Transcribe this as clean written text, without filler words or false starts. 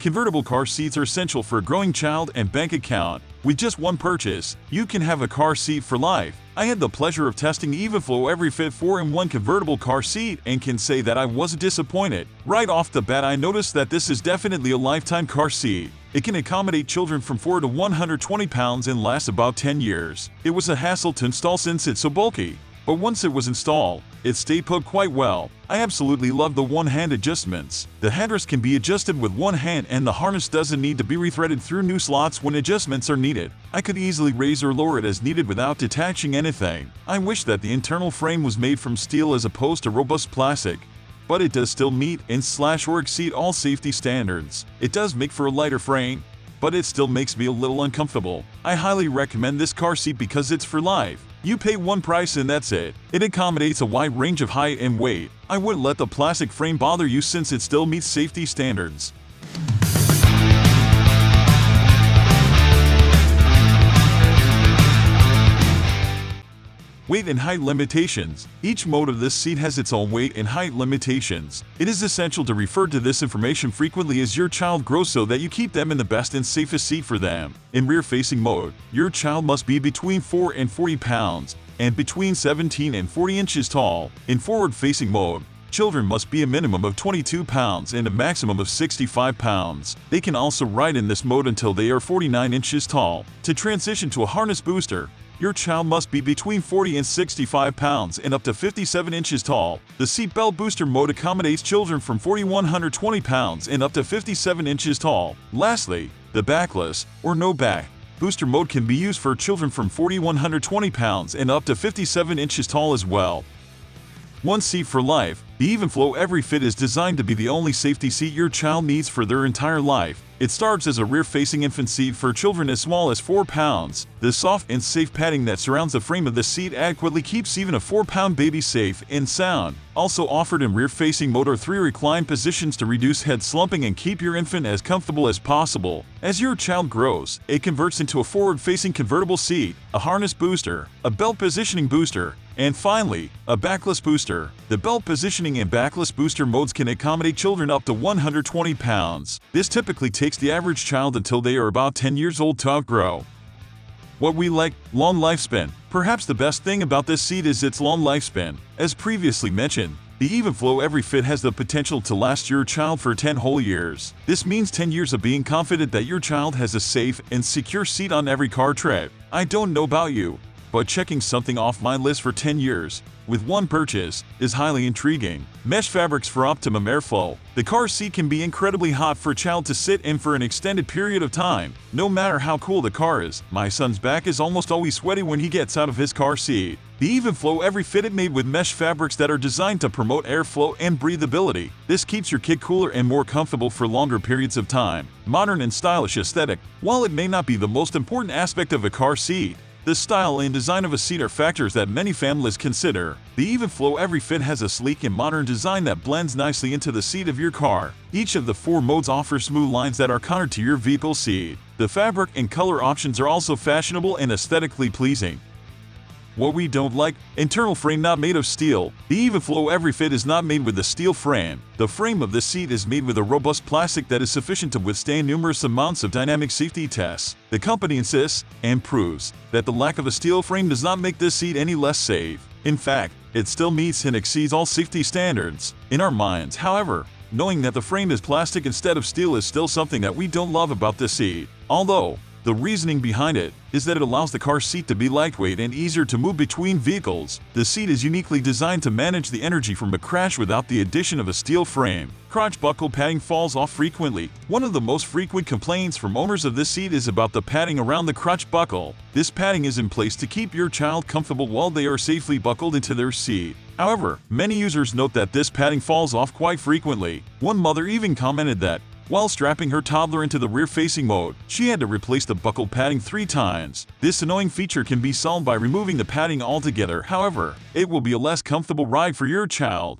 Convertible car seats are essential for a growing child and bank account. With just one purchase, you can have a car seat for life. I had the pleasure of testing the EvenFlow EveryFit 4-in-1 convertible car seat and can say that I wasn't disappointed. Right off the bat, I noticed that this is definitely a lifetime car seat. It can accommodate children from 4 to 120 pounds and lasts about 10 years. It was a hassle to install since it's so bulky, but once it was installed, it stayed put quite well. I absolutely love the one-hand adjustments. The headrest can be adjusted with one hand and the harness doesn't need to be rethreaded through new slots when adjustments are needed. I could easily raise or lower it as needed without detaching anything. I wish that the internal frame was made from steel as opposed to robust plastic, but it does still meet and/or exceed all safety standards. It does make for a lighter frame, but it still makes me a little uncomfortable. I highly recommend this car seat because it's for life. You pay one price and that's it. It accommodates a wide range of height and weight. I wouldn't let the plastic frame bother you since it still meets safety standards. Weight and height limitations. Each mode of this seat has its own weight and height limitations. It is essential to refer to this information frequently as your child grows so that you keep them in the best and safest seat for them. In rear-facing mode, your child must be between 4 and 40 pounds and between 17 and 40 inches tall. In forward-facing mode, children must be a minimum of 22 pounds and a maximum of 65 pounds. They can also ride in this mode until they are 49 inches tall. To transition to a harness booster, your child must be between 40 and 65 pounds and up to 57 inches tall. The seatbelt booster mode accommodates children from 4,120 pounds and up to 57 inches tall. Lastly, the backless, or no back, booster mode can be used for children from 4,120 pounds and up to 57 inches tall as well. One seat for life. The EvenFlow EveryFit is designed to be the only safety seat your child needs for their entire life. It starts as a rear-facing infant seat for children as small as 4 pounds. The soft and safe padding that surrounds the frame of the seat adequately keeps even a 4-pound baby safe and sound. Also offered in rear-facing mode are 3 recline positions to reduce head slumping and keep your infant as comfortable as possible. As your child grows, it converts into a forward-facing convertible seat, a harness booster, a belt positioning booster, and finally, a backless booster. The belt positioning and backless booster modes can accommodate children up to 120 pounds. This typically takes the average child until they are about 10 years old to outgrow. What we like: long lifespan. Perhaps the best thing about this seat is its long lifespan. As previously mentioned, the EvenFlow EveryFit has the potential to last your child for 10 whole years. This means 10 years of being confident that your child has a safe and secure seat on every car trip. I don't know about you, but checking something off my list for 10 years with one purchase is highly intriguing. Mesh fabrics for optimum airflow. The car seat can be incredibly hot for a child to sit in for an extended period of time. No matter how cool the car is, my son's back is almost always sweaty when he gets out of his car seat. The EvenFlow EveryFit is made with mesh fabrics that are designed to promote airflow and breathability. This keeps your kid cooler and more comfortable for longer periods of time. Modern and stylish aesthetic. While it may not be the most important aspect of a car seat, the style and design of a seat are factors that many families consider. The EvenFlow EveryFit has a sleek and modern design that blends nicely into the seat of your car. Each of the 4 modes offers smooth lines that are countered to your vehicle seat. The fabric and color options are also fashionable and aesthetically pleasing. What we don't like: internal frame not made of steel. The EvenFlow EveryFit is not made with a steel frame. The frame of this seat is made with a robust plastic that is sufficient to withstand numerous amounts of dynamic safety tests. The company insists and proves that the lack of a steel frame does not make this seat any less safe. In fact, it still meets and exceeds all safety standards. In our minds, however, knowing that the frame is plastic instead of steel is still something that we don't love about this seat. Although, the reasoning behind it is that it allows the car seat to be lightweight and easier to move between vehicles. The seat is uniquely designed to manage the energy from a crash without the addition of a steel frame. Crotch buckle padding falls off frequently. One of the most frequent complaints from owners of this seat is about the padding around the crotch buckle. This padding is in place to keep your child comfortable while they are safely buckled into their seat. However, many users note that this padding falls off quite frequently. One mother even commented that, while strapping her toddler into the rear-facing mode, she had to replace the buckle padding 3 times. This annoying feature can be solved by removing the padding altogether. However, it will be a less comfortable ride for your child.